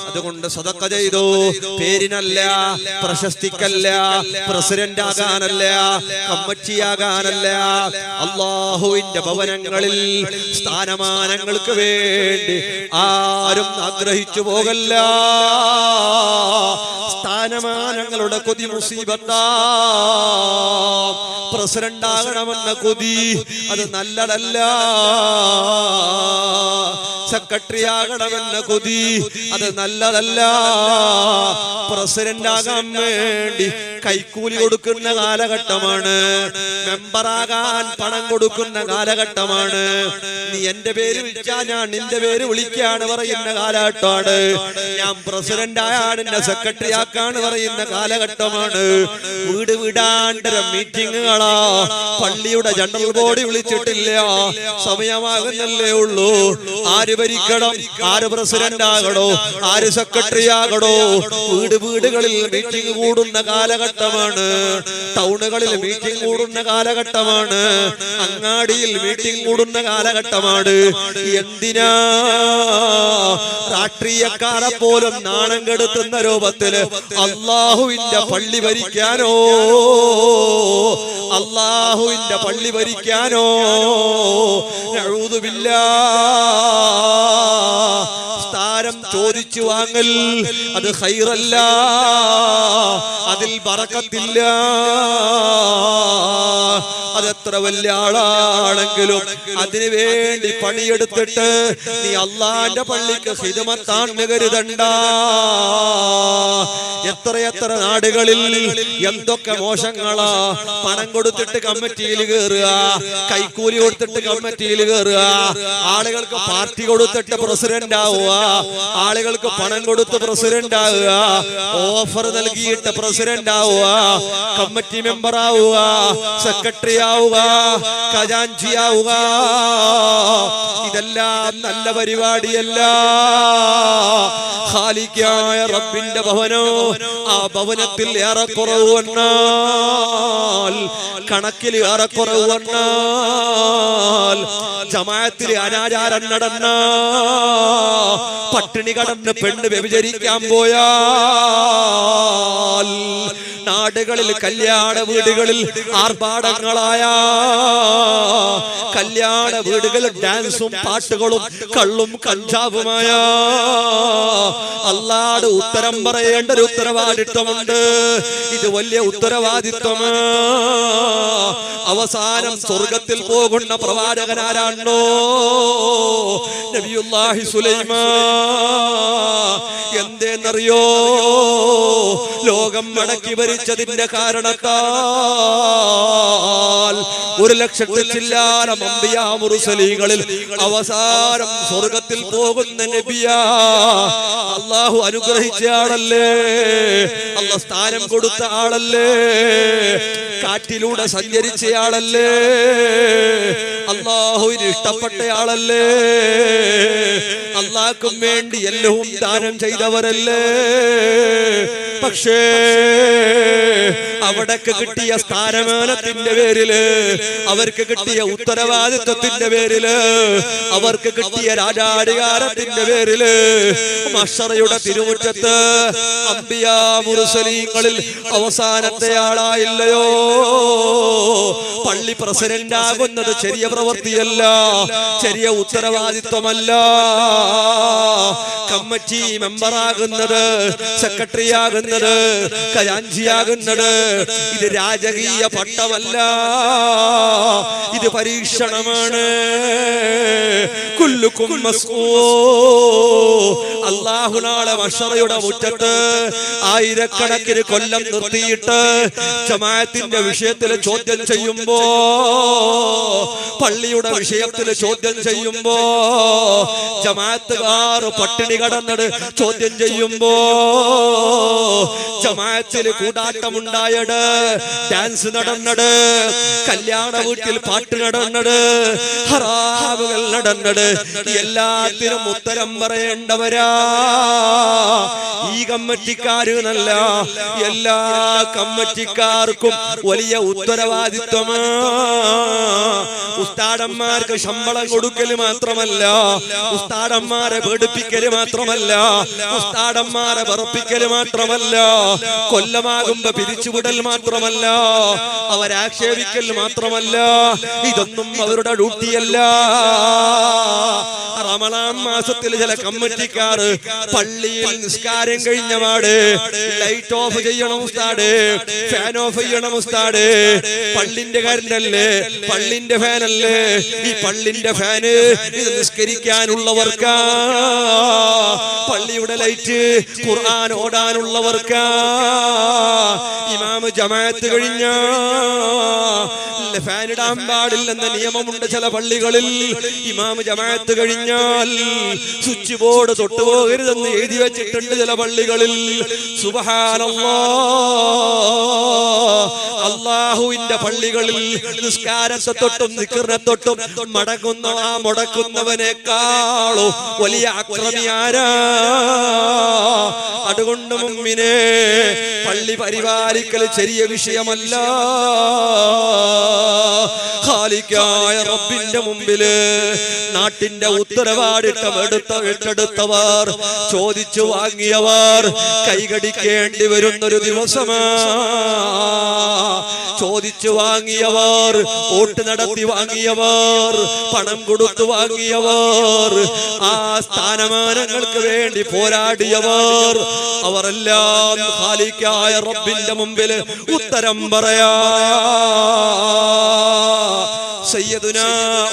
അതുകൊണ്ട് സദഖ ചെയ്തു. പേരിനല്ല, പ്രശസ്തിക്കല്ല, പ്രസിഡന്റ് ആകാനല്ല, കമ്മിറ്റിയാകാനല്ല. അല്ലാഹുവിന്റെ ഭവനങ്ങളിൽ സ്ഥാനമാനങ്ങൾക്ക് വേണ്ടി ആരും ആഗ്രഹിച്ചു പോകല്ല. സ്ഥാനമാനങ്ങളുടെ കൊതി മുസീബത്താ. പ്രസിഡന്റ് ആകണമെന്ന കൊതി അത് നല്ലതല്ല. സെക്രട്ടറി ആകണമെന്ന കൊതി അത് നല്ലതല്ല. പ്രസിഡന്റ് ആകാൻ വേണ്ടി കൈക്കൂലി കൊടുക്കുന്ന കാലഘട്ടമാണ്. മെമ്പറാകാൻ പണം കൊടുക്കുന്ന കാലഘട്ടമാണ്. നീ എന്റെ പേര് വിളിച്ചാ ഞാൻ നിന്റെ പേര് വിളിക്കാണ് പറയുന്ന കാലഘട്ടമാണ്. ഞാൻ പ്രസിഡന്റ് ആയാണ് എന്നെ സെക്രട്ടറി ആക്കാണ് പറയുന്ന കാലഘട്ടമാണ്. വീട് വീടാണ്ടര മീറ്റിങ്ങുകളാ. പള്ളിയുടെ ജനറൽ ബോഡി വിളിച്ചിട്ടില്ല, സമയമാകുന്നല്ലേ ഉള്ളൂ. ആര് ഭരിക്കണം, ആര് പ്രസിഡന്റ് ആകണോ, ആര് സെക്രട്ടറി ആകണോ? വീട് വീടുകളിൽ മീറ്റിംഗ് കൂടുന്ന കാലഘട്ടമാണ്. ടൗണുകളിൽ മീറ്റിംഗ് കൂടുന്ന കാലഘട്ടമാണ്. അങ്ങാടിയിൽ മീറ്റിംഗ് കൂടുന്ന കാലഘട്ടമാണ്. എന്തിനാ? രാഷ്ട്രീയക്കാരെ പോലും നാണം കെടുത്തുന്ന രൂപത്തില് അള്ളാഹുവിന്റെ പള്ളി ഭരിക്കാനോ, അള്ളാഹുവിന്റെ പള്ളി ഭരിക്കാനോ? നഊദു ബില്ലാഹ്. സ്ഥാനം ചോദിച്ചു വാങ്ങൽ അത് ഖൈറല്ല, അതിൽ ബറക്കത്തില്ല. അതെത്ര വലിയ ആളാണെങ്കിലും അതിനു വേണ്ടി പണിയെടുത്തിട്ട് നീ അള്ളാന്റെ പള്ളിക്ക് ഖിദ്മത്താണെന്ന് കരുതണ്ട. എത്രയെത്ര നാടുകളിൽ എന്തൊക്കെ മോശങ്ങളാ. പണം കൊടുത്തിട്ട് കമ്മിറ്റിയിൽ കയറുക, കൈക്കൂലി കൊടുത്തിട്ട് കമ്മിറ്റിയിൽ കയറുക, ആളുകൾക്ക് പാർട്ടി കൊടുത്തിട്ട് പ്രസിഡന്റ് ആവുക, ആളുകൾക്ക് പണം കൊടുത്ത് പ്രസിഡന്റ് ആവുക, ഓഫർ നൽകിയിട്ട് പ്രസിഡന്റ് ആവുക, കമ്മിറ്റി മെമ്പർ ആവുക, സെക്രട്ടറി ആവുക, ഖജാൻജി ആവുക. ഇതെല്ലാം നല്ല പരിപാടിയല്ല. ഖാലിഖായ റബ്ബിന്റെ ഭവനോ, ആ ഭവനത്തിൽ ഏറെക്കുറവ് വന്നാൽ, കണക്കിൽ ഏറെക്കുറവ് വന്നാൽ, ജമാഅത്തിൽ അനാചാരം നടന്ന, പട്ടിണി കടന്ന് പെണ്ണ് വ്യഭിചരിക്കാൻ പോയാൽ, നാടുകളിൽ കല്യാണ വീടുകളിൽ ആർഭാടങ്ങളായ കല്യാണ വീടുകളിൽ ഡാൻസും പാട്ടുകളും കള്ളും കഞ്ചാവുമായ, അല്ലാഹുവോട് ഉത്തരം പറയേണ്ട ഒരു ഉത്തരവാദിത്വമുണ്ട്. ഇത് വലിയ ഉത്തരവാദിത്വമാണ്. അവസാനം സ്വർഗത്തിൽ പോകുന്ന പ്രവാചകൻ ആരാണോ? നബിയുല്ലാഹി സുലൈമാൻ. എന്തേന്നറിയോ? ലോകം മടക്കി ഭരിച്ചതിന്റെ കാരണത്താൽ 1,00,000 ചില്ലാനം അംബിയാ മുർസലീങ്ങളിൽ അവസാനം സ്വർഗത്തിൽ പോകുന്ന നബിയാ. അല്ലാഹു അനുഗ്രഹിച്ച ആളല്ലേ, അല്ലാഹു സ്ഥാനം കൊടുത്ത ആളല്ലേ, കാറ്റിലൂടെ സഞ്ചരിച്ച ആളല്ലേ, അല്ലാഹുവിന് ഇഷ്ടപ്പെട്ട ആളല്ലേ, അല്ലാഹ്ക്കും വേണ്ടി എല്ലാം ദാനം ചെയ്തവരല്ലേ. പക്ഷേ അവിടേക്ക് കിട്ടിയ സ്ഥാനമാനത്തിന്റെ പേരില്, അവർക്ക് കിട്ടിയ ഉത്തരവാദിത്വത്തിന്റെ പേരില്, അവർക്ക് കിട്ടിയ രാജാധികാരത്തിന്റെ പേരില് മഹ്ശറയുടെ തിരുമുറ്റത്ത് അംബിയാ മുർസലീങ്ങളിൽ അവസാനത്തെ ആളായില്ലയോ? പള്ളി പ്രസിഡന്റ് ആകുന്നത് ചെറിയ പ്രവൃത്തിയല്ല, ചെറിയ ഉത്തരവാദിത്വമല്ല. കമ്മിറ്റി മെമ്പറാകുന്നത്, സെക്രട്ടറി ആകുന്നത്, ഖജാൻജിയാകുന്നത് ഇത് രാജകീയ പട്ടമല്ല, ഇത് പരീക്ഷണമാണ്. കുല്ലുക്കും മസ്ഊൽ. അല്ലാഹു നാളെ മഹ്ശറയുടെ മുറ്റത്ത് ആയിരക്കണക്കിന് കൊല്ലം നിർത്തിയിട്ട് ജമാഅത്തിന്റെ വിഷയത്തിൽ ചോദ്യം ചെയ്യുമ്പോ, പള്ളിയുടെ വിഷയത്തിൽ ചോദ്യം ചെയ്യുമ്പോ, ജമാഅത്തുകാർ പട്ടിണി കടന്നത് ചോദ്യം ചെയ്യുമ്പോ, ജമാഅത്തിൽ കൂടാട്ടമുണ്ടായത്, ഡാൻസ് നടന്നത്, കല്യാണ വീട്ടിൽ പാട്ട് നടന്നത്, ഹറാമുകൾ നടന്നത്, എല്ലാത്തിനും ഉത്തരം പറയേണ്ടവരാ. ഈ കമ്മിറ്റിക്കാരനല്ല, എല്ലാ കമ്മിറ്റിക്കാർക്കും വലിയ ഉത്തരവാദിത്വമാണ്. ഉസ്താദന്മാർക്ക് ശമ്പളം കൊടുക്കല് മാത്രമല്ല, ഉസ്താദന്മാരെ പേടിപ്പിക്കല് മാത്രമല്ല, ഉസ്താദന്മാരെ വെറുപ്പിക്കല് മാത്രമല്ല, കൊല്ലമാകുമ്പോ പിരിച്ചുവിടൽ മാത്രമല്ല, അവരാക്ഷേപിക്കൽ മാത്രമല്ല, ഇതൊന്നും അവരുടെ ഡ്യൂട്ടിയല്ല. റമളാൻ മാസത്തിൽ ചില കമ്മിറ്റിക്കാർ പള്ളിയിൽ നിസ്കാരം കഴിഞ്ഞപാട് ലൈറ്റ് ഓഫ് ചെയ്യണം ഉസ്താദ്, ഫാൻ ഓഫ് ചെയ്യണം ഉസ്താദ്, പള്ളിന്റെ കരണ്ടല്ലേ, പള്ളിന്റെ ഫാനല്ലേ, ഈ പള്ളിന്റെ ഫാന് ഇത് നിസ്കരിക്കാനുള്ളവർക്കാ, പള്ളിയുടെ ലൈറ്റ് ഖുർആൻ ഓടാനുള്ളവർക്കാ. ഇമാമ് ജമാഅത്ത് കഴിഞ്ഞ ഫാൻ ഇടാൻ പാടില്ലെന്ന നിയമമുണ്ട് ചില പള്ളികളിൽ. ഇമാമ് ജമാഅത്ത് കഴിഞ്ഞാൽ സ്വിച്ച് ബോർഡ് തൊട്ടുപോകരുതെന്ന് എഴുതി വെച്ചിട്ടുണ്ട് ചില പള്ളികളിൽ. സുബ്ഹാനല്ലാഹ്, അല്ലാഹുവിന്റെ പള്ളികളിൽ നിസ്കാരത്തെ തൊട്ടും ദിക്റിനെ തൊട്ടും മുടക്കുന്നവനേക്കാളോ വലിയ അക്രമി ആരാ? അതുകൊണ്ട് മുഅ്മിനേ, പള്ളി പരിപാലിക്കൽ ചെറിയ വിഷയമല്ല. ഖാലിഖായ റബ്ബിന്റെ മുമ്പില് നാട്ടിന്റെ ഉത്തരവാദിത്തം ഏറ്റെടുത്തവർ, ചോദിച്ചു വാങ്ങിയവർ കൈകടിക്കേണ്ടി വരുന്നൊരു ദിവസമാ. ചോദിച്ചു വാങ്ങിയവർ, വോട്ട് നടത്തി വാങ്ങിയവർ, പണം കൊടുത്തു വാങ്ങിയവർ, ആ സ്ഥാനമാനങ്ങൾക്ക് വേണ്ടി പോരാടിയവർ, അവരെല്ലാം ഖാലിഖായ റബ്ബിന്റെ മുമ്പിൽ ഉത്തരം പറയാ. സയ്യിദുനാ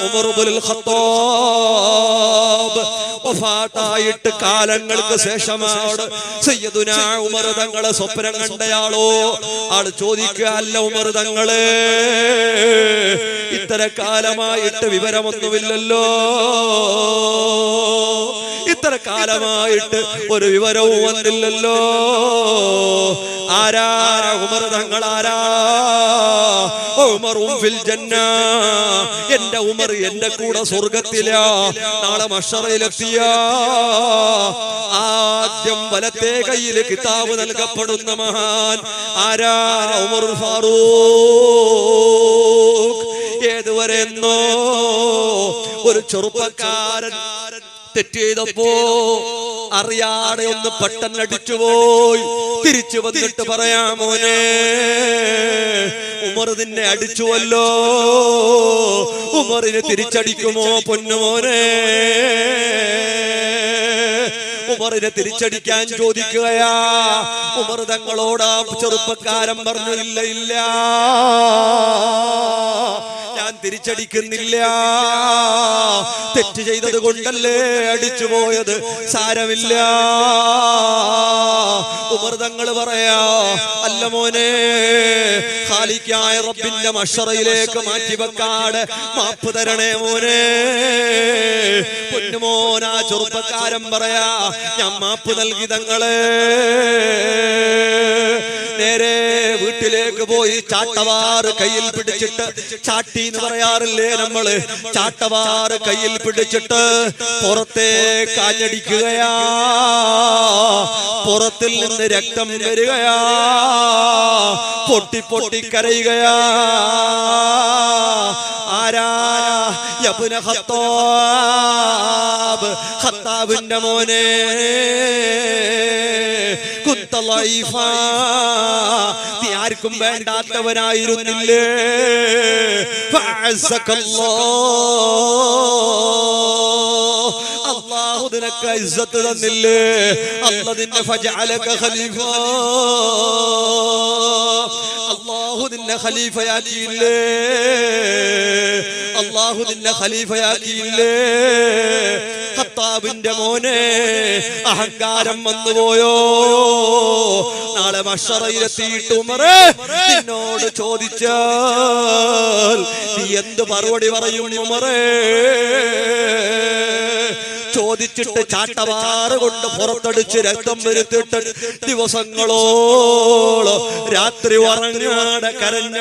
ഉമർ ഇബ്നുൽ ഖത്താബ് വഫാത്തായിട്ട് കാലങ്ങൾക്ക് ശേഷമാണ് സയ്യിദുനാ ഉമർ തങ്ങളെ സ്വപ്നം കണ്ടയാളോ. ആള് ചോദിക്കുക, അല്ല ഉമർ തങ്ങളെ, ഇത്ര കാലമായിട്ട് വിവരമൊന്നുമില്ലല്ലോ, ഇത്ര കാലമായിട്ട് ഒരു വിവരവും വന്നില്ലല്ലോ, ആരാ ഉമർ തങ്ങൾ? ആരാ? ഉമറും ഫിൽ ജന്ന, എന്റെ ഉമർ എന്റെ കൂടെ സ്വർഗത്തിലാ. നാളെ മഹ്ശറയിലെത്തിയ ആദ്യം വലത്തെ കയ്യിൽ കിതാബ് നൽകപ്പെടുന്ന മഹാൻ ആരാ? ഉമർ ഫാറൂഖ്. ഏതുവരെ എന്നോ ഒരു ചെറുപ്പക്കാരൻ തെറ്റ് ചെയ്തപ്പോ അറിയാതെ ഒന്ന് പെട്ടെന്ന് അടിച്ചുപോയി. തിരിച്ചു വന്നിട്ട് പറയാ, മോനെ ഉമർ നിന്നെ അടിച്ചുവല്ലോ, ഉമറിന് തിരിച്ചടിക്കുമോ പൊന്നുമോനെ? ഉമറിനെ തിരിച്ചടിക്കാൻ ചോദിക്കുകയാ. ഉമർ തങ്ങളോട് ആ ചെറുപ്പക്കാരൻ പറഞ്ഞു, ഇല്ല ഇല്ല, ഞാൻ തിരിച്ചടിക്കുന്നില്ല, തെറ്റ് ചെയ്തത് കൊണ്ടല്ലേ അടിച്ചു പോയത്, സാരമില്ല. ഉമർ തങ്ങൾ പറയാ, അല്ല മോനെ, ഖാലിഖായ റബ്ബിന്റെ മഹ്ശറയിലേക്ക് മാറ്റിവെക്കാട് മാപ്പ് തരണേ മോനെ. പൊന്നുമോൻ ആ ചെറുപ്പക്കാരൻ പറയാ, ഞാൻ മാപ്പ് നൽകി തങ്ങളെ. നേരെ വീട്ടിലേക്ക് പോയി ചാട്ടവാറ് കയ്യിൽ പിടിച്ചിട്ട്, ചാട്ടി എന്ന് പറയാറില്ലേ നമ്മള്, ചാട്ടവാറ് കയ്യിൽ പിടിച്ചിട്ട് പുറത്തെ കാഞ്ഞടിക്കുകയാ. പുറത്തിൽ നിന്ന് രക്തം വരികയാ, പൊട്ടി പൊട്ടി കരയുകയാ. ആരാ? യബ്ന ഖത്താബ്, ഖത്താബിന്റെ മോനെ, നീ ആർക്കും വേണ്ടാത്തവനായിരുന്നില്ലേ, അല്ലാഹു നിനക്ക് ഇസ്സത്ത് തന്നില്ലേ, അല്ലാഹു നിന്നെ ഫജഅലക ഖലീഫ, അല്ലാഹു നിന്നെ ഖലീഫയാക്കിയില്ലേ, അല്ലാഹു നിന്നെ ഖലീഫയാക്കിയില്ലേ. ഖത്താബിന്റെ മോനെ, അഹങ്കാരം വന്നുപോയോ? നാളെ മഹ്ശറയിലെത്തിയിട്ട് ഉമറേ നിന്നോട് ചോദിച്ചാൽ നീ എന്ത് മറുപടി പറയും ഉമറേ? ചോദിച്ചിട്ട് ചാട്ടവാറ് കൊണ്ട് പുറത്തടിച്ച് രക്തം വരുത്തിട്ട് ദിവസങ്ങളോളം രാത്രി ഉറങ്ങാതെ കരഞ്ഞ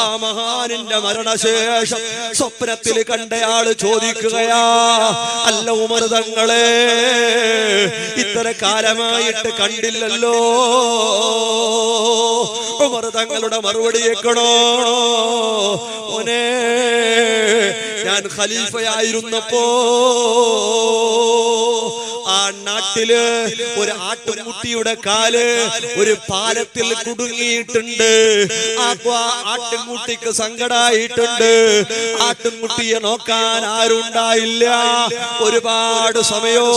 ആ മഹാനിന്റെ മരണശേഷം സ്വപ്നത്തിൽ കണ്ടയാള് ചോദിക്കുകയാ, അല്ല ഉമർ തങ്ങളെ ഇത്ര കാലമായിട്ട് കണ്ടില്ലല്ലോ. ഉമർ തങ്ങളുടെ മറുപടി കേൾക്കണോ? ഓനെ ഞാൻ ഖലീഫയായിരുന്നപ്പോ ആ നാട്ടില് ഒരു ആട്ടുംകുട്ടിയുടെ കാല് ഒരു പാലത്തിൽ കുടുങ്ങിയിട്ടുണ്ട്. ആ ആട്ടുംകുട്ടിക്ക് സങ്കടായിട്ടുണ്ട്. ആട്ടുംകുട്ടിയെ നോക്കാൻ ആരുണ്ടായില്ല. ഒരുപാട് സമയോ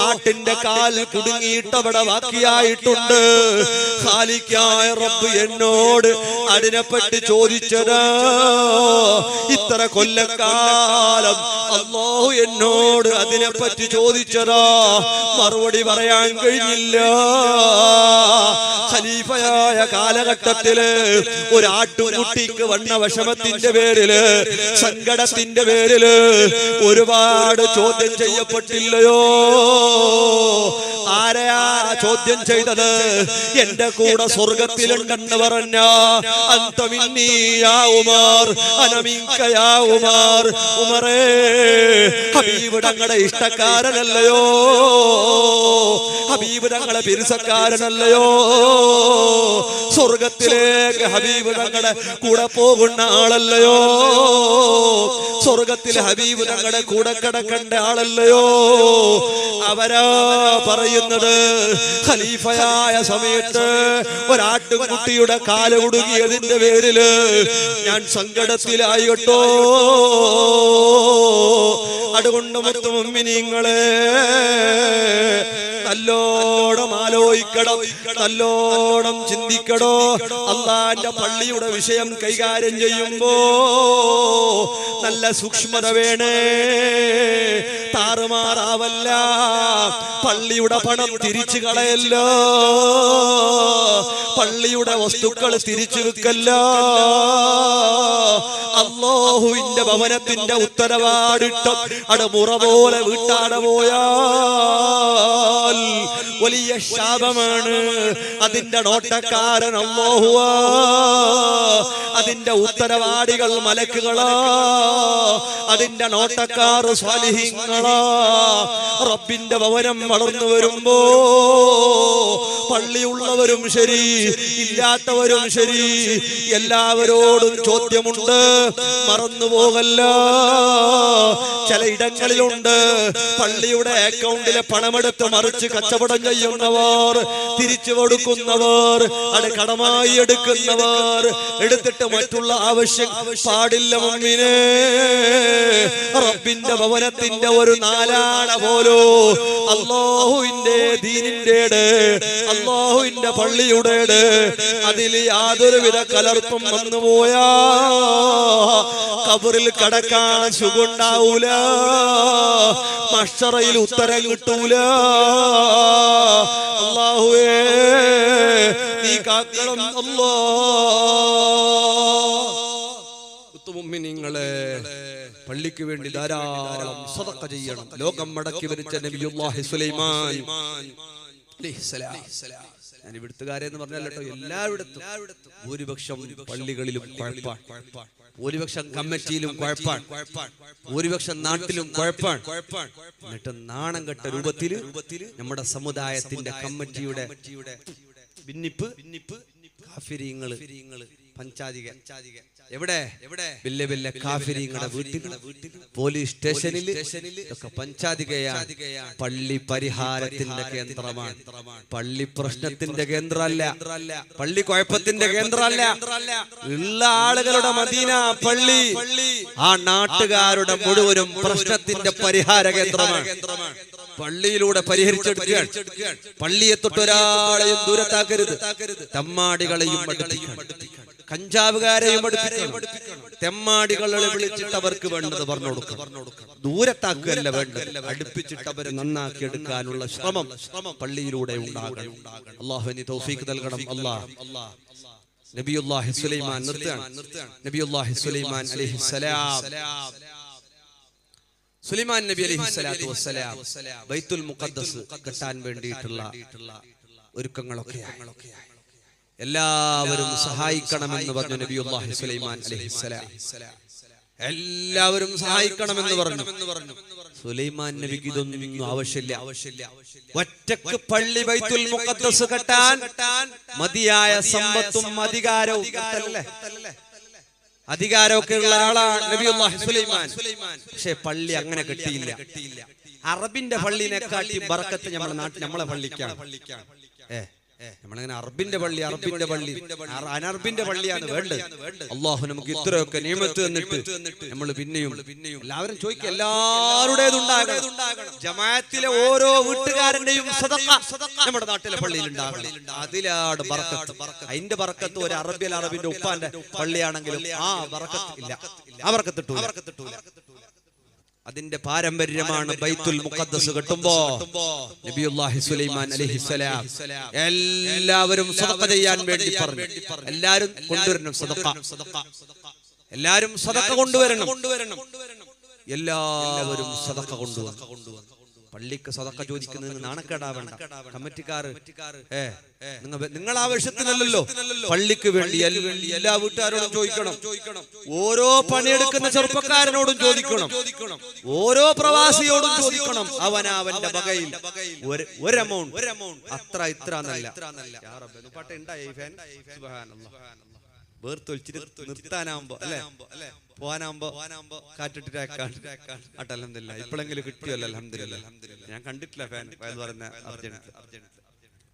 ആട്ടിന്റെ കാൽ കുടുങ്ങിയിട്ടവിടെ ബാക്കിയായിട്ടുണ്ട്. ഖാലിക്കായ റബ്ബ് എന്നോട് അതിനെപ്പറ്റി ചോദിച്ചത് ഇത്ര കൊല്ലക്കാലം അല്ലാഹു എന്നോട് അതിനെപ്പറ്റി ചോദിച്ചതാ. മറുപടി പറയാൻ കഴിഞ്ഞില്ല. ഖലീഫയായ കാലഘട്ടത്തില് ഒരു ആട്ടുകുട്ടിക്ക് വന്ന വിഷമത്തിന്റെ പേരില്, സങ്കടത്തിന്റെ പേരില് ഒരുപാട് ചോദ്യം ചെയ്യപ്പെട്ടില്ലയോ? ആരെയാ ചോദ്യം ചെയ്തത്? എന്റെ കൂടെ സ്വർഗത്തിലുണ്ടെന്ന് പറഞ്ഞ അന്ത മിന്നീ യാ ഉമർ അന മിൻക യാ ഉമർ. ഉമറേ, ഹബീബ് തങ്ങളുടെ ഇഷ്ടക്കാരനല്ലയോ? ഹബീബ് തങ്ങളെ പിരിസക്കാരനല്ലയോ? സ്വർഗത്തിലേക്ക് ഹബീബ് തങ്ങളുടെ കൂടെ പോകുന്ന ആളല്ലയോ? സ്വർഗത്തിൽ ഹബീബ് തങ്ങളുടെ കൂടെ കിടക്കേണ്ട ആളല്ലയോ? അവരാ പറയുന്നത് ഖലീഫയായ സമയത്ത് ഒരാട്ടുകുട്ടിയുടെ കാല് കുടുങ്ങിയതിന്റെ പേരില് ഞാൻ സങ്കടത്തിലായി കേട്ടോ. അതുകൊണ്ട് മുത്തുമുഅ്മിനീങ്ങളെ നല്ലോണം ആലോചിക്കണം, നല്ലോണം ചിന്തിക്കണോ. അള്ളാന്റെ പള്ളിയുടെ വിഷയം കൈകാര്യം ചെയ്യുമ്പോ നല്ല സൂക്ഷ്മത വേണേ. താറുമാറാവല്ല. പള്ളിയുടെ പണം തിരിച്ചു കളയല്ല. പള്ളിയുടെ വസ്തുക്കൾ തിരിച്ചു വെക്കല്ല. അല്ലാഹുവിന്റെ ഭവനത്തിന്റെ ഉത്തരവാദിത്വം അടമുറ പോലെ വീട്ടാടെ പോയാൽ വലിയ ശാപമാണ്. അതിന്റെ നോട്ടക്കാരൻ അല്ലാഹുവാ. അതിന്റെ ഉത്തരവാദികൾ മലക്കുകളാ. അതിന്റെ നോട്ടക്കാർ സ്വാലിഹീങ്ങളാ. റബ്ബിന്റെ ഭവനം വളർന്നു വരുമ്പോ പള്ളിയുള്ളവരും ശരി ഇല്ലാത്തവരും ശരി എല്ലാവരോടും ചോദ്യമുണ്ട്. മറന്നുപോകല്ല. ചില ഇടങ്ങളിലുണ്ട് പള്ളിയുടെ അക്കൗണ്ടിലെ പണമെടുത്ത് മറിച്ച് കച്ചവടം ചെയ്യുന്നവർ, തിരിച്ചു കൊടുക്കുന്നവർ, അത് കടമായി എടുക്കുന്നവർ, എടുത്തിട്ട് മറ്റുള്ള ആവശ്യം പാടില്ല. മുഅ്മിനേ, റബ്ബിന്റെ ഭവനത്തിന്റെ ഒരു നാലാണ പോലോ അല്ലാഹുവിന്റെ ദീനിന്റെ അല്ലാഹുവിന്റെ പള്ളിയുടെ അതിൽ യാതൊരുവിധ കലർപ്പും വന്നുപോയാ ഖബറിൽ കടക്കാൻ സുഖമുണ്ടാവൂല. മഹ്ശറയിൽ ഉത്തരം കിട്ടൂല. അല്ലാഹുവേ നീ കാക്കണം അല്ലാഹ്. മുഅ്മിനീങ്ങളെ, പള്ളിക്ക് വേണ്ടി ധാരാളം സദഖ ചെയ്യണം. ലോകം മടക്കി വരിച്ച നബിയുല്ലാഹി സുലൈമാൻ അലൈഹിസ്സലാം. ഞാൻ ഇവിടുത്തുകാരെന്ന് പറഞ്ഞല്ലോ, എല്ലായിടത്തും ഭൂരിപക്ഷം പള്ളികളിലും കുഴപ്പാണ്, ഭൂരിപക്ഷം കമ്മിറ്റിയിലും കുഴപ്പാണ്, ഭൂരിപക്ഷം നാട്ടിലും കുഴപ്പാണ്. എന്നിട്ട് നാണം കെട്ട രൂപത്തില് നമ്മുടെ സമുദായത്തിന്റെ കമ്മിറ്റിയുടെ ഭിന്നിപ്പ്, കാഫിരീങ്ങള്, പഞ്ചാധിക എവിടെ വലിയ വലിയ കാഫിരീങ്ങളുടെ വീട്ടിൽ, പോലീസ് സ്റ്റേഷനിൽ ഒക്കെ പഞ്ചാധികയാണ്. പള്ളി പരിഹാരത്തിന്റെ കേന്ദ്രമാണ്. പള്ളി പ്രശ്നത്തിന്റെ കേന്ദ്രമല്ല, പള്ളി കുഴപ്പത്തിന്റെ കേന്ദ്രമല്ല. ഉള്ള ആളുകളുടെ മദീന പള്ളി ആ നാട്ടുകാരുടെ മുഴുവനും പ്രശ്നത്തിന്റെ പരിഹാര കേന്ദ്രമാണ്. പള്ളിയിലൂടെ പരിഹരിച്ചെടുക്കുകയാണ്. പള്ളിയെ തൊട്ടൊരാളെയും ദൂരത്താക്കരുത്. തമ്മാടികളെയും കഞ്ചാവുകാരെയും തെമ്മാടികളെ വിളിച്ചിട്ട് അവർക്ക് വേണ്ടത് പറഞ്ഞു കൊടുക്കണം. ദൂരത്താക്കുകയല്ല വേണ്ടത്, അടുപ്പിച്ചിട്ട് അവരെ നന്നാക്കി എടുക്കാനുള്ള ശ്രമം പള്ളിയിലൂടെ ഉണ്ടാകണം. അല്ലാഹുവിന് തൗഫീഖ് നൽകണം. അല്ലാഹ്. നബിയുല്ലാഹി സുലൈമാൻ നിർത്തുകയാണ്. നബിയുല്ലാഹി സുലൈമാൻ അലൈഹിസ്സലാം സുലൈമാൻ നബി അലൈഹിസ്സലാത്തു വസ്സലാം ബൈത്തുൽ മുഖദ്ദസ് കെട്ടാൻ വേണ്ടിയിട്ടുള്ള ഒരുക്കങ്ങളൊക്കെയാണ്. എല്ലാവരും സഹായിക്കണമെന്ന് പറഞ്ഞു നബിയുല്ലാഹി സുലൈമാൻ അലൈഹിസ്സലാം. എല്ലാവരും സഹായിക്കണമെന്ന് പറഞ്ഞു. സുലൈമാൻ നബിക്ക് ഇതൊന്നും ആവശ്യമില്ല. ഒറ്റക്ക് പള്ളി ബൈത്തുൽ മുഖദ്ദസ് കെട്ടാൻ മതിയായ സമ്പത്തും അധികാരവും അധികാരമൊക്കെ ഉള്ള ആളാണ് നബിയുല്ലാഹി സുലൈമാൻ. പക്ഷെ പള്ളി അങ്ങനെ കെട്ടിയില്ല. അറബിന്റെ പള്ളിനെക്കാട്ടി ബർക്കത്ത് നമ്മുടെ നാട്ടിൽ നമ്മളെ പള്ളിക്കാണ്. നമ്മളങ്ങനെ അറബിന്റെ പള്ളി അനർബിന്റെ പള്ളിയാണ് വേണ്ടത്. അള്ളാഹു നമുക്ക് ഇത്രയൊക്കെ നിയമത്ത് തന്നിട്ട് നമ്മൾ പിന്നെയും എല്ലാവരും ചോദിക്കുക, എല്ലാവരുടേതുണ്ടാകണം. ജമാഅത്തിലെ ഓരോ വീട്ടുകാരന്റെയും സദഖ നമ്മുടെ നാട്ടിലെ പള്ളിയിൽ ഉണ്ടാകണം. അതിലാണ് ബർക്കത്ത്. അതിന്റെ ബർക്കത്ത് ഒരു അറബിന്റെ ഉപ്പാന്റെ പള്ളിയാണെങ്കിലും ആ ബർക്കത്ത് ഇല്ല, ആ ബർക്കത്ത് കിട്ടൂല. അതിന്റെ പാരമ്പര്യമാണ് ബൈത്തുൽ മുഖദ്ദസ് കെട്ടുമ്പോ നബിയുല്ലാഹി സുലൈമാൻ അലൈഹിസ്സലാം എല്ലാവരും സദഖ ചെയ്യാൻ വേണ്ടി പറഞ്ഞു. എല്ലാവരും കൊണ്ടുവരണം സദഖ, എല്ലാവരും സദഖ കൊണ്ടുവരണം. എല്ലാവരും സദഖ കൊണ്ടുവന്നു. പള്ളിക്ക് സദഖ ചോദിക്കുന്നതിന് നാണക്കേടാവണ്ട. കമ്മിറ്റിക്കാർ നിങ്ങൾ ആവശ്യത്തിനല്ലല്ലോ, പള്ളിക്ക് വേണ്ടി എല്ലാ വീട്ടുകാരോടും ചോദിക്കണം. ഓരോ പണിയെടുക്കുന്ന ചെറുപ്പക്കാരനോടും ചോദിക്കണം. ഓരോ പ്രവാസിയോടും ചോദിക്കണം. അവന്റെ വകയിൽ ഒരു എമൗണ്ട്, അത്ര ഇത്ര എന്നല്ല. വേർത്തൊലിച്ചിട്ട് നിർത്താനാവുമ്പോ അല്ലെ പോവാനാവുമ്പോ കാറ്റിട്ടിട്ട് അൽഹംദുലില്ലാഹ് ഇപ്പോഴെങ്കിലും കിട്ടിയല്ലോ അൽഹംദുലില്ലാഹ്. ഞാൻ കണ്ടിട്ടില്ല ഫാൻ പറയുന്ന അർജന്റ്.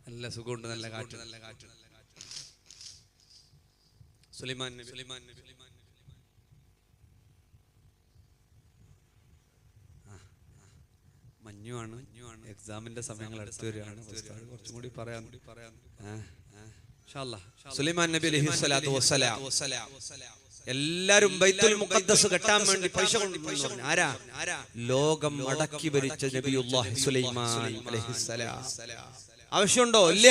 നല്ല സുഖമുണ്ട്, നല്ല കാറ്റ്. സുലൈമാൻ മഞ്ഞുമാണ്. എക്സാമിന്റെ സമയങ്ങൾ അടുത്ത് വരികയാണ്. കുറച്ചും കൂടി പറയാം. സുലൈമാൻ നബി അലൈഹിസ്സലാത്തു വസ്സലാം എല്ലാരും ബൈത്തുൽ മുഖദ്ദസ് കെട്ടാൻ വേണ്ടി പൈസ കൊണ്ടുവന്നു. ആരാ? ലോകം അടക്കി ഭരിച്ച നബിയുല്ലാഹി സുലൈമാൻ അലൈഹിസ്സലാം. ആവശ്യമുണ്ടോ? ഇല്ല.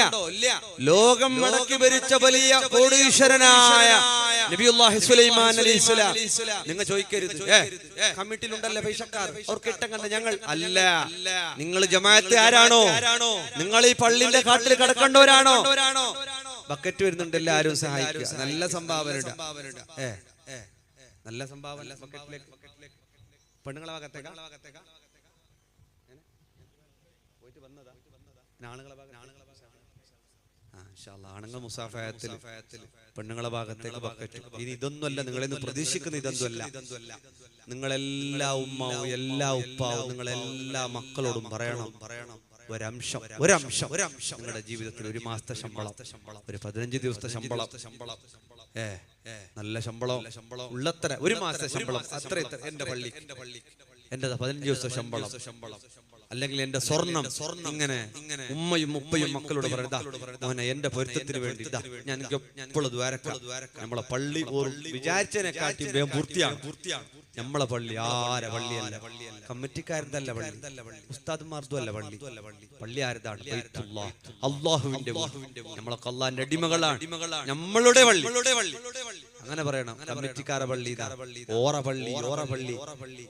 ലോകം അടക്കി ഭരിച്ച വലിയ കോടീശ്വരനായ നബിയുല്ലാഹി സുലൈമാൻ അലൈഹിസ്സലാം. നിങ്ങൾ ചോദിക്കരുത് കമ്മിറ്റിയിലുണ്ടല്ലോ പൈസക്കാർ, അവർക്ക് ഇട്ടം കണ്ട ഞങ്ങൾ അല്ല. നിങ്ങൾ ജമാഅത്ത് ആരാണോ? നിങ്ങൾ ഈ പള്ളിന്റെ കാട്ടിൽ കിടക്കേണ്ടവരാണോ? ബക്കറ്റ് വരുന്നുണ്ട്, എല്ലാവരും സഹായിക്കുക. നല്ല സംഭാവന, നല്ല സംഭാവന. പെണ്ണുങ്ങളെ ഭാഗത്തേക്കാ പോയിട്ട് വന്നതാ? ആണുങ്ങൾ മുസാഫയത്തിൽ, പെണ്ണുങ്ങളെ ഭാഗത്തേക്ക് ബക്കറ്റ്. ഇനി ഇതൊന്നുമല്ല നിങ്ങളിന്ന് പ്രതീക്ഷിക്കുന്ന, ഇതൊന്നുമല്ല. നിങ്ങളെല്ലാ ഉമ്മാവും എല്ലാ ഉപ്പാവും നിങ്ങളെല്ലാ മക്കളോടും പറയണം, ഒരംശം നിങ്ങളുടെ ജീവിതത്തിൽ ഒരു മാസത്തെ ശമ്പളം, ഒരു 15 ദിവസത്തെ ശമ്പളം, നല്ല ശമ്പളം ഉള്ളത്ര ഒരു മാസത്തെ ശമ്പളം, അത്ര എന്റെ പള്ളി, എന്റെ 15 ദിവസത്തെ ശമ്പളം, അല്ലെങ്കിൽ എന്റെ സ്വർണം. ഇങ്ങനെ ഉമ്മയും ഉപ്പയും മക്കളോട് പറയുക, മോനെ എന്റെ പൊരുത്തത്തിന് വേണ്ടി ഞാൻ എപ്പോഴും ദ്വാരക്കാം. നമ്മളെ പള്ളി വിചാരിച്ചതിനെക്കാട്ടി വേഗം പൂർത്തിയാണ്. നമ്മളെ പള്ളി ആരെ പള്ളിയല്ല, കമ്മിറ്റിക്കാരൻ്റെ അല്ല പള്ളി, ഉസ്താദ്മാർക്കും അല്ല പള്ളി. പള്ളി ആരതാണ്? അള്ളാഹുവിന്റെ. നമ്മളൊക്കെ അള്ളാഹിന്റെ അടിമകളാണ്. നമ്മളുടെ പള്ളി അങ്ങനെ പറയണം. കമ്മിറ്റിക്കാര പള്ളി, ഓറ പള്ളി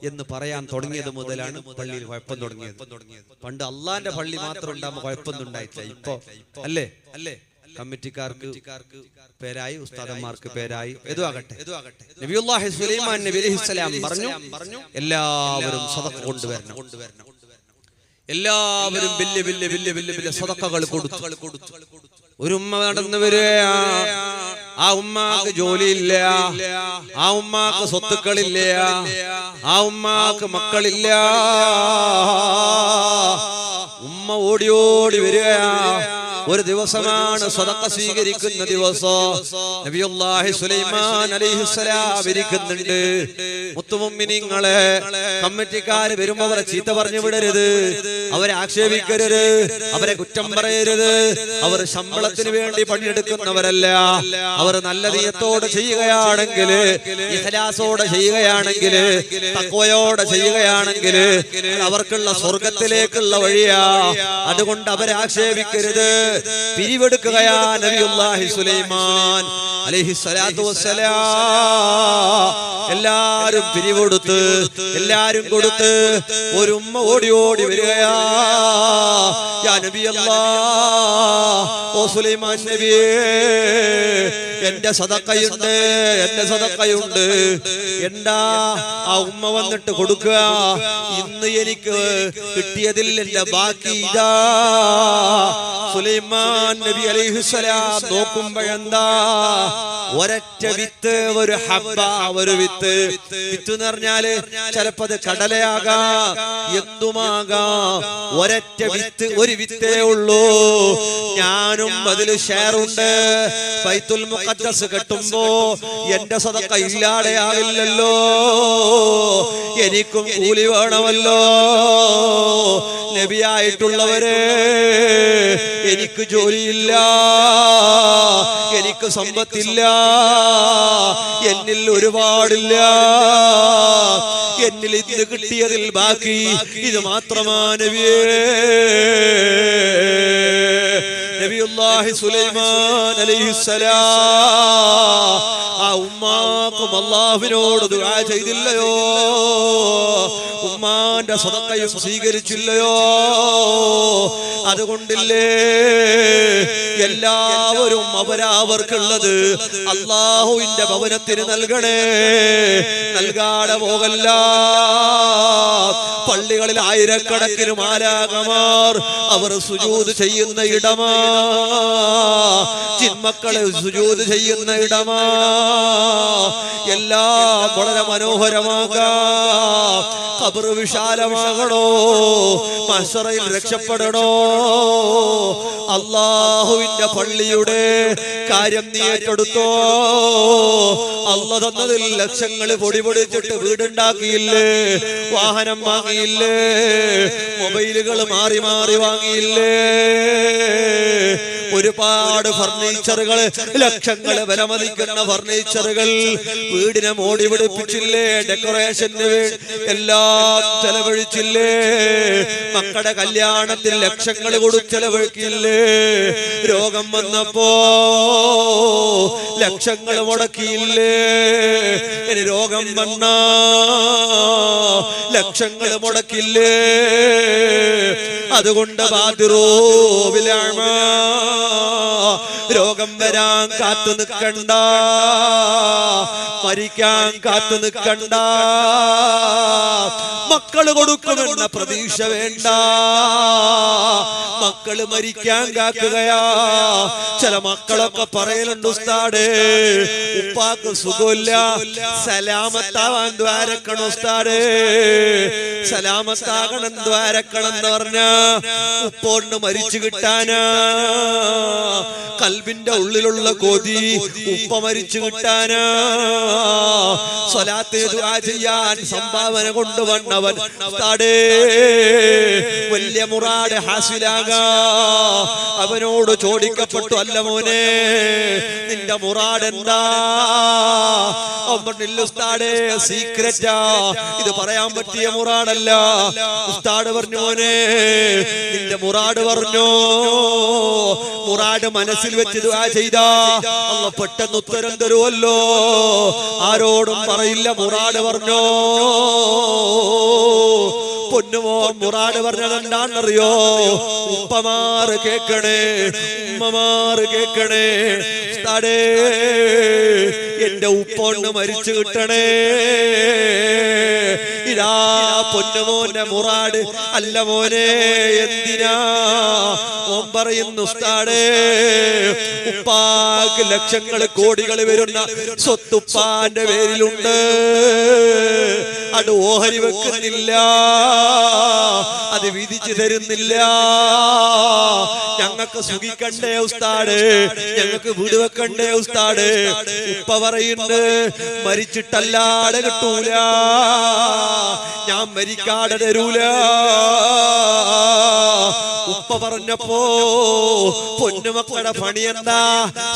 എന്ന് പറയാൻ തുടങ്ങിയത് മുതലാണ് പള്ളിയിൽ കുഴപ്പം തുടങ്ങിയത്. പണ്ട് അള്ളാന്റെ പള്ളി മാത്രം ഉണ്ടാകുമ്പോൾ കുഴപ്പമൊന്നും ഉണ്ടായിട്ടില്ല. ഇപ്പൊ അല്ലേ കമ്മിറ്റിക്കാർക്ക് പേരായി, ഉസ്താദന്മാർക്ക് പേരായി. ഏതുമാകട്ടെ, നബിയുല്ലാഹി സുലൈമാൻ നബി അലൈഹിസ്സലാം പറഞ്ഞു എല്ലാവരും സദഖ കൊണ്ടുവരണം. എല്ലാവരും വലിയ സദഖകൾ കൊടുത്തു. ഒരു ഉമ്മ നടന്നു വരികയാണ്. ആ ഉമ്മാക്ക് ജോലിയില്ല, ആ ഉമ്മാക്ക് സ്വത്തുക്കളില്ല, ആ ഉമ്മാക്ക് മക്കളില്ല. ഉമ്മ ഓടി വരികയാണ്. ഒരു ദിവസമാണ് സദഖ സ്വീകരിക്കുന്ന ദിവസം. നബിയുല്ലാഹി സുലൈമാൻ അലൈഹിസ്സലാം ഇരിക്കുന്നുണ്ട്. മുത്തുമുഅ്മിനീങ്ങളെ, കമ്മിറ്റിക്കാര് വരുമ്പോ അവരെ ചീത്ത പറഞ്ഞു വിടരുത്, അവരെ ആക്ഷേപിക്കരുത്, അവരെ കുറ്റം പറയരുത്. അവർ ശമ്പളത്തിന് വേണ്ടി പണിയെടുക്കുന്നവരല്ല. അവർ നല്ല നിയത്തോടെ ചെയ്യുകയാണെങ്കിൽ, ഇഖ്ലാസോടെ ചെയ്യുകയാണെങ്കിൽ, തഖ്വയോടെ ചെയ്യുകയാണെങ്കിൽ അവർക്കുള്ള സ്വർഗത്തിലേക്കുള്ള വഴിയാ. അതുകൊണ്ട് അവരെ ആക്ഷേപിക്കരുത്. പിരിവെടുക്കുകയാ നബിയുല്ലാഹി സുലൈമാൻ അലൈഹിസ്സലാത്തു വസ്സലാം. എല്ലാരും പിരിവെടുത്ത് എല്ലാരും കൊടുത്ത് ഒരു ഉമ്മ ഓടി ഓടി വരികയാ. യാ നബി അല്ലാഹ്, ഓ സുലൈമാൻ നബിയേ, എന്റെ സദഖയുണ്ട്, എന്റെ സദഖയുണ്ട്. എന്താ? ആ ഉമ്മ വന്നിട്ട് കൊടുക്കുക. ഇന്ന് എനിക്ക് കിട്ടിയതിൽ എന്റെ ബാക്കി ഇതാ. സുലൈമാൻ നബി അലൈഹിസ്സലാം നോക്കുമ്പോഴെന്താ? ഒരൊറ്റ വിത്ത്, ഒരു ഹബ്ബ, ഒരു വിത്ത്. വിത്ത് എന്ന് പറഞ്ഞാല് ചിലപ്പോ അത് കടലയാകാം, എന്തുമാകാം. ഒരൊറ്റ വിത്ത്, ഒരു വിത്തേ ഉള്ളൂ. ഞാനും അതിൽ ഷെയറുണ്ട്. ബൈത്തുൽ മുഖദ്ദസ് കെട്ടുമ്പോ എന്റെ സദഖ ഇല്ലാതെയാവില്ലല്ലോ, എനിക്കും കൂലി വേണമല്ലോ. നബിയായിട്ടുള്ളവരെ, എനിക്ക് ജോലിയില്ല, എനിക്ക് സമ്പത്തില്ല, എന്നിൽ ഒരുപാടില്ല. എന്നിൽ ഇന്ന് കിട്ടിയതിൽ ബാക്കി ഇത് മാത്രമാണ് നബിയേ. നബിയുല്ലാഹി സുലൈമാൻ അലൈഹിസ്സലാം ആ ഉമ്മാക്കും അല്ലാഹുവിനോട് ദുആ ചെയ്തില്ലയോ? ഉമ്മാന്റെ സദഖയും സ്വീകരിച്ചില്ലയോ? അതുകൊണ്ടില്ലേ എല്ലാവരും അവരവർക്കുള്ളത് അല്ലാഹുവിന്റെ ഭവനത്തിന് നൽകണേ. നൽകാതെ പോകല്ല. പള്ളികളിൽ ആയിരക്കണക്കിന് മാലാഖമാർ അവർ സുജൂദ് ചെയ്യുന്ന ഇടമാ. ചിന്മക്കളെ സുജൂദ് ചെയ്യുന്ന ഇടമാ. എല്ലാം വളരെ മനോഹരമാകാം. ഖബർ വിശാലമാകണോ, മഹ്ശറയിൽ രക്ഷപ്പെടണോ. അല്ലാഹുവിന്റെ പള്ളിയുടെ കാര്യം നീ ഏറ്റെടുത്തോ. അല്ലാഹു തന്നതിൽ ലക്ഷങ്ങൾ പൊടി പൊടിച്ചിട്ട് വീടുണ്ടാക്കിയില്ലേ, വാഹനം വാങ്ങിയില്ലേ, മൊബൈലുകൾ മാറി മാറി വാങ്ങിയില്ലേ, ഒരുപാട് ഫർണിച്ചറുകൾ, ലക്ഷങ്ങൾ വിലമതിക്കുന്ന ഫർണിച്ചറുകൾ വീടിനെ മോടി പിടിപ്പിച്ചില്ലേ, ഡെക്കറേഷന് എല്ലാം ചെലവഴിച്ചില്ലേ, മക്കളുടെ കല്യാണത്തിൽ ലക്ഷങ്ങൾ കൊടുത്ത് ചെലവഴിക്കില്ലേ, രോഗം വന്നപ്പോ ലക്ഷങ്ങൾ മുടക്കിയില്ലേ, ഇനി രോഗം വന്ന ലക്ഷങ്ങൾ മുടക്കില്ലേ. അതുകൊണ്ട് രോഗം വരാൻ കാത്തു നിൽക്കണ്ട, മരിക്കാൻ കാത്തു നിൽക്കണ്ട, മക്കള് കൊടുക്കുമെന്ന പ്രതീക്ഷ വേണ്ട. മക്കള് മരിക്കാൻ കാക്കുകയാ. ചില മക്കളൊക്കെ പറയലുണ്ട്, ഉസ്താദേ ഉപ്പാക്ക് സുഖമില്ല, സലാമത്താവാൻ ദ്വാരക്കണം ഉസ്താദേ, സലാമത്താകണം ദ്വാരക്കണം എന്ന് പറഞ്ഞ ഉപ്പോണ്ട് മരിച്ചു കിട്ടാനാ. കൽബിന്റെ ഉള്ളിലുള്ള കൊതി ഉപ്പ മരിച്ചു കിട്ടാനാ. സ്വലാത്ത് ദുആ ചെയ്യാൻ സംഭാവന കൊണ്ടുവന്നവൻ ഉസ്താദേ വലിയ മുറാദ് ഹാസിലാകാ. അവനോട് ചോദിക്കപ്പെട്ടു, അല്ല മോനെ നിന്റെ മുറാദ് എന്താ? ഉസ്താദേ സീക്രറ്റാ, ഇത് പറയാൻ പറ്റിയ മുറാദല്ല. ഉസ്താദ് പറഞ്ഞു, മോനെ നിന്റെ മുറാദ് പറഞ്ഞോ. മുറാദ് മനസ്സിൽ വെച്ച് ദുആ ചെയ്താ അല്ലാഹു പെട്ടെന്ന് ഉത്തരം തരുമല്ലോ. ആരോടും പറയില്ല, മുറാദ് പറഞ്ഞോ. പൊന്നുമോ മുറാദ് പറഞ്ഞത് എന്താണെന്നറിയോ? ഉപ്പമാറ് കേക്കണേ, ഉമ്മമാറ് കേക്കണേ. ഉസ്താദേ എന്റെ ഉപ്പൊന്ന് മരിച്ചു കിട്ടണേ. ഇതാ പൊന്നുമോന്റെ മുറാദ്. അല്ല മോനെ എന്തിനാ? ഓൻ പറയുന്നു, ഉസ്താദേ ഉപ്പാക്ക് ലക്ഷങ്ങൾ കോടികൾ വരുന്ന സ്വത്തുപ്പാന്റെ പേരിലുണ്ട്, അത് ഓഹരി വെക്കുന്നില്ല, അത് വിധിച്ചു തരുന്നില്ല. ഞങ്ങൾക്ക് സുഖിക്കണ്ടേ ഉസ്താദ്, ഞങ്ങൾക്ക് വീട് വെക്കണ്ടേ ഉസ്താദ്. ഉപ്പ പറയുന്നത് മരിച്ചിട്ടല്ലാതെ കിട്ടൂല, ഞാൻ മരിക്കാതെ തരൂല. ഉപ്പ പറഞ്ഞപ്പോ പൊന്നുമക്കളുടെ പണി എന്താ?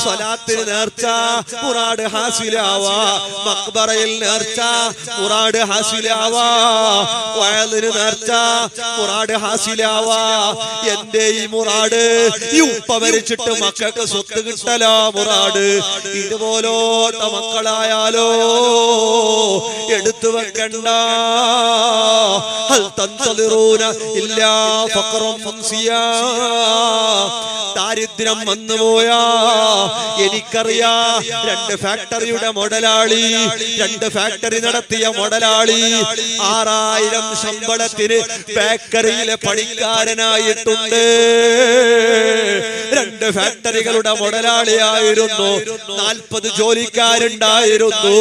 സ്വലാത്തിന് നേർച്ച, മുറാദ് ഹാസിലാവാ. മഖ്ബറയിൽ നേർച്ച, മുറാദ് ഹാസിലാവാ. വയലിന് നേർച്ച, മുറാദ് ഹാസിലാവാ. എന്റെ ഈ മുറാദ് ഈ ഉപ്പ മരിച്ചിട്ട് മക്കൾക്ക് സ്വത്ത് കിട്ടലാ മുറാദ്. ഇതുപോലോത്ത മക്കളായാലോ എടുത്തു വെക്കണ്ട. ഹൽ തൻതളിറൂന ഇല്ലാ ഫഖറൻ ഫൻസിയാ. ദാരിദ്ര്യം വന്നുപോയാ എനിക്കറിയാ. 2 ഫാക്ടറിയുടെ മുതലാളി, 2 ഫാക്ടറി നടത്തിയ മുതലാളി 6000 ശമ്പളത്തിന് ബേക്കറിയിലെ പണിക്കാരനായിട്ടുണ്ട്. 2 ഫാക്ടറികളുടെ മുതലാളിയായിരുന്നു. 40 ജോലിക്കാരുണ്ടായിരുന്നു.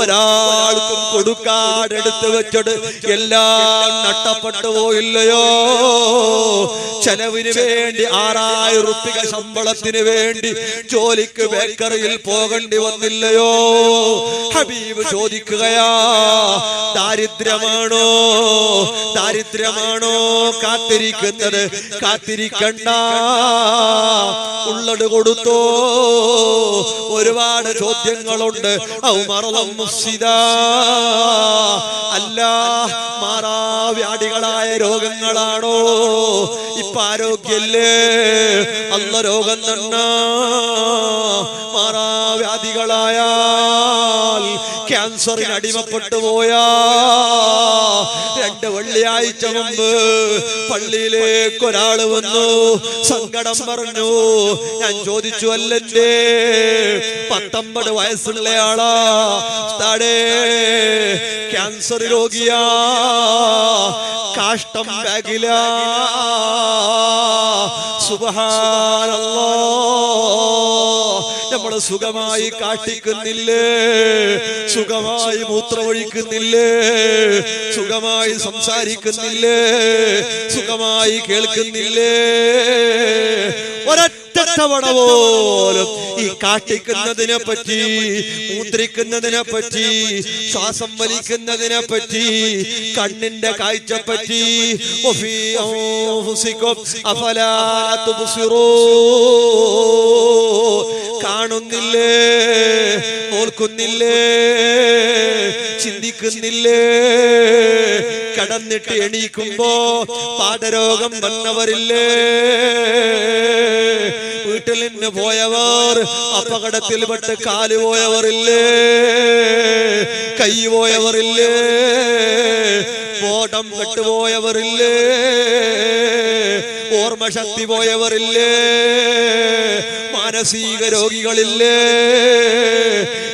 ഒരാൾക്കും കൊടുക്കാൻ എടുത്തു വെച്ചത് എല്ലാം നഷ്ടപ്പെട്ടു പോയില്ലയോ? ചെലവിന് വേണ്ടി 6000 റുപ്യ ശമ്പളത്തിന് വേണ്ടി ജോലിക്ക് ബേക്കറിയിൽ പോകേണ്ടി വന്നില്ലയോ? ഹബീബ് ചോദിക്കുകയാ, ദാരിദ്ര്യമാണോ കാത്തിരിക്കുന്നത്? കാത്തിരിക്കണ്ട, ഉള്ളത് കൊടുത്തോ. ഒരുപാട് ചോദ്യങ്ങളുണ്ട്. അല്ല, മാറാവ്യാധികളായ രോഗങ്ങളാണോ? ഇപ്പൊ ആരോഗ്യല്ലേ? അല്ല, രോഗം തന്നെ. മാറാവ്യാധികളായാൽ ക്യാൻസറിന് അടിമപ്പെട്ടു പോയാ 2 വെള്ളിയാഴ്ച മുമ്പ് പള്ളിയിലേക്ക് ഒരാള് വന്നു, സങ്കടം പറഞ്ഞു. ഞാൻ ചോദിച്ചു, അല്ലെന്റെ 19 വയസ്സുള്ളയാളാ, ക്യാൻസർ രോഗിയാ, കാഷ്ടം ബാഗിലാ. സുബ്ഹാനല്ലാഹ്, നമ്മൾ സുഖമായി കാട്ടിക്കുന്നില്ലേ? സുഖമായി മൂത്രമൊഴിക്കുന്നില്ലേ? സുഖമായി സംസാരിക്കുന്നില്ലേ? സുഖമായി കേൾക്കുന്നില്ലേ? ഒരൊറ്റ തവണ പോലും ഈ കാട്ടിക്കുന്നതിനെ പറ്റി, മൂത്രിക്കുന്നതിനെ പറ്റി, ശ്വാസം വലിക്കുന്നതിനെ പറ്റി, കണ്ണിന്റെ കാഴ്ച പറ്റി കാണുന്നില്ലേ? ഓർക്കുന്നില്ലേ? ചിന്തിക്കുന്നില്ലേ? കടന്നിട്ട് എണീക്കുമ്പോ പാദരോഗം വന്നവരില്ലേ? വീട്ടിൽ നിന്ന് പോയവർ, അപകടത്തിൽപ്പെട്ട് കാല് പോയവരില്ലേ? കൈ പോയവരില്ലേ? ബോധം കെട്ടുപോയവരില്ലേ? ഓർമ്മശക്തി പോയവരില്ലേ? മാനസിക രോഗികളില്ലേ?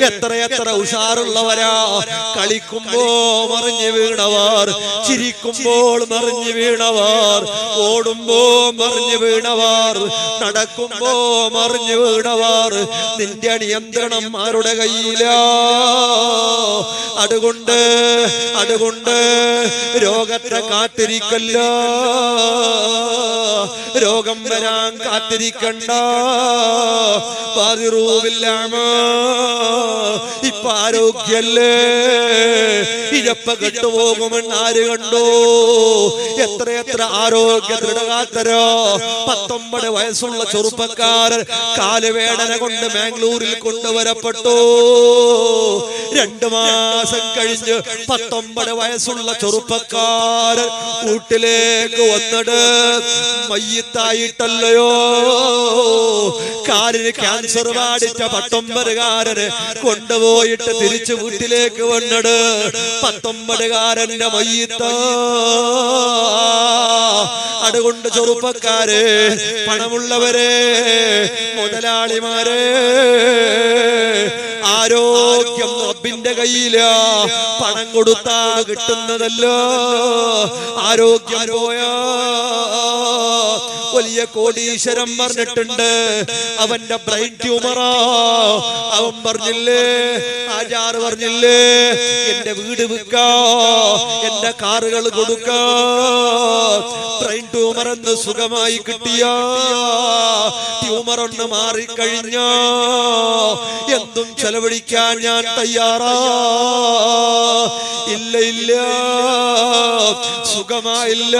എത്രയെത്ര ഉഷാറുള്ളവരാ! കളിക്കുമ്പോ മറിഞ്ഞു വീണവർ, ചിരിക്കുമ്പോൾ മറിഞ്ഞു വീണവർ, ഓടുമ്പോ മറിഞ്ഞു വീണവർ, നടക്കുമ്പോ മറിഞ്ഞു വീണവർ. നിന്റെ നിയന്ത്രണം ആരുടെ കയ്യിലാ? അതുകൊണ്ട് രോഗത്തെ കാത്തിരിക്കല്ല, രോഗം വരാൻ കാത്തിരിക്കണ്ട. ഇപ്പൊ ആരോഗ്യല്ലേ? ഇഴപ്പ കെട്ടുപോകുമെന്ന് ആര് കണ്ടു? എത്രയെത്ര ആരോഗ്യ ദൃഢഗാത്രോ! 19 വയസ്സുള്ള ചെറുപ്പക്കാരൻ കാലുവേദന കൊണ്ട് ബാംഗ്ലൂരിൽ കൊണ്ടുവരപ്പെട്ടു. 2 മാസം കഴിഞ്ഞ് 19 വയസ്സുള്ള ചെറുപ്പക്കാരൻ വീട്ടിലേക്ക് വന്നിട്ട് മയ്യിത്തായിട്ടല്ലയോ? കാലിന് ക്യാൻസർ ബാധിച്ച 19കാരന് കൊണ്ടുപോയിട്ട് തിരിച്ചു വീട്ടിലേക്ക് വന്നിട്ട് 19കാരന്റെ മയ്യിത്ത. അതുകൊണ്ട് ചെറുപ്പക്കാരെ, പണമുള്ളവരെ, മുതലാളിമാരെ, ആരോഗ്യം റബ്ബിന്റെ കയ്യിലാ. പണം കൊടുത്താ കിട്ടുന്നതല്ലോ. ആരോഗ്യം പോയാ വലിയ കോടീശ്വരം പറഞ്ഞിട്ടുണ്ട്, അവന്റെ ബ്രെയിൻ ട്യൂമറാ. അവൻ പറഞ്ഞില്ലേ, ആചാറ് പറഞ്ഞില്ലേ, എന്റെ വീട് വിൽക്കാ, എന്റെ കാറുകൾ കൊടുക്കാ, ബ്രെയിൻ ട്യൂമർ എന്ന് സുഖമായി കിട്ടിയ ട്യൂമർ ഒന്ന് മാറിക്കഴിഞ്ഞ എന്തും ചെലവഴിക്കാൻ ഞാൻ തയ്യാറാ. ഇല്ല ഇല്ല, സുഖമായില്ല.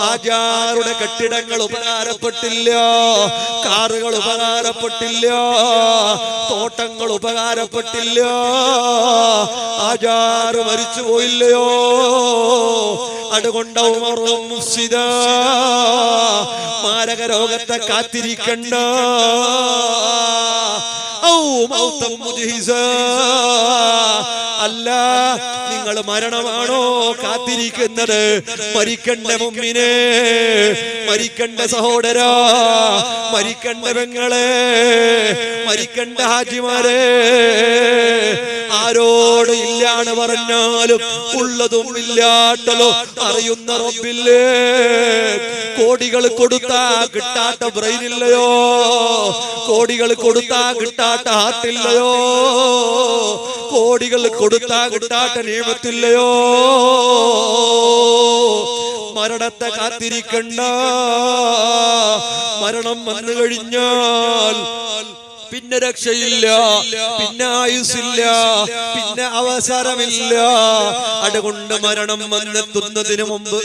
ആചാരുടെ കെട്ടിടങ്ങൾ ഉപകാരപ്പെട്ടില്ല, കാറുകൾ ഉപകാരപ്പെട്ടില്ല, തോട്ടങ്ങൾ ഉപകാരപ്പെട്ടില്ല. ആചാറ് മരിച്ചു പോയില്ലയോ? അതുകൊണ്ട് ഉമറും മുഫ്സിദ, മാരക രോഗത്തെ കാത്തിരിക്കണ്ട. അല്ല, നിങ്ങൾ മരണമാണോ കാത്തിരിക്കുന്നത്? മരിക്കണ്ട മുമ്മിനെ, മരിക്കണ്ട സഹോദരാ, മരിക്കണ്ട പെങ്ങളെ, മരിക്കണ്ട ഹാജിമാരെ. ആരോട് ഇല്ലാന്ന് പറഞ്ഞാലും ഉള്ളതും ഇല്ലാത്തതോ അറിയുന്ന റബ്ബില്ലേ. കോടികൾ കൊടുത്താ കിട്ടാത്ത ബ്രെയിൻ ഇല്ലയോ? കോടികൾ കൊടുത്താ കിട്ടാത്ത ഹാർട്ടില്ലയോ? കോടികൾ കൊടുത്താ കിട്ടാത്ത നിയമത്തില്ലയോ? മരണത്തെ കാത്തിരിക്കണ്ട. മരണം വന്നു കഴിഞ്ഞാൽ പിന്നെ രക്ഷയില്ല, പിന്നെ ആയുസില്ല, പിന്നെ അവസരമില്ല. അതുകൊണ്ട് മരണം വന്നെത്തുന്നതിന് മുമ്പ്